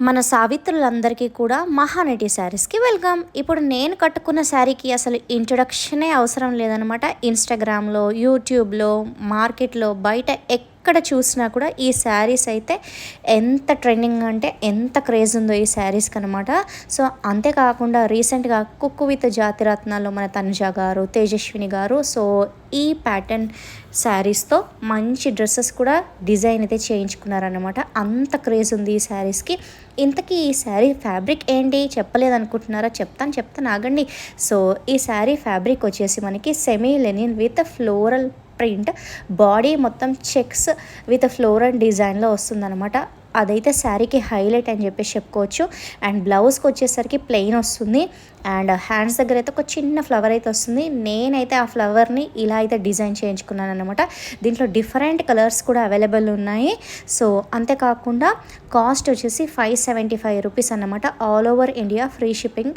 మన సావిత్రులందరికీ కూడా మహానటి శారీస్కి వెల్కమ్. ఇప్పుడు నేను కట్టుకున్న శారీకి అసలు ఇంట్రొడక్షనే అవసరం లేదనమాట. ఇన్స్టాగ్రామ్లో, యూట్యూబ్లో, మార్కెట్లో, బయట ఎక్కడ చూసినా కూడా ఈ శారీస్ అయితే ఎంత ట్రెండింగ్ అంటే ఎంత క్రేజ్ ఉందో ఈ శారీస్కి అనమాట. సో అంతేకాకుండా రీసెంట్గా కుక్కు విత్ జాతిరత్నాల్లో మన తనుజ గారు, తేజస్విని గారు సో ఈ ప్యాటర్న్ శారీస్తో మంచి డ్రెస్సెస్ కూడా డిజైన్ అయితే చేయించుకున్నారనమాట. అంత క్రేజ్ ఉంది ఈ శారీస్కి. ఇంతకీ ఈ శారీ ఫ్యాబ్రిక్ ఏంటి చెప్పలేదనుకుంటున్నారా? చెప్తాను ఆగండి. సో ఈ శారీ ఫ్యాబ్రిక్ వచ్చేసి మనకి semi Lenin with floral print, body మొత్తం చెక్స్ విత్ ఫ్లోరల్ డిజైన్లో వస్తుందన్నమాట. అదైతే శారీకి హైలైట్ అని చెప్పేసి చెప్పుకోవచ్చు. అండ్ బ్లౌజ్కి వచ్చేసరికి ప్లెయిన్ వస్తుంది. అండ్ హ్యాండ్స్ దగ్గర అయితే ఒక చిన్న ఫ్లవర్ అయితే వస్తుంది. నేనైతే ఆ ఫ్లవర్ని ఇలా అయితే డిజైన్ చేయించుకున్నాను అనమాట. దీంట్లో డిఫరెంట్ కలర్స్ కూడా అవైలబుల్ ఉన్నాయి. సో అంతేకాకుండా కాస్ట్ వచ్చేసి 575 రూపీస్ అన్నమాట. All over India free shipping.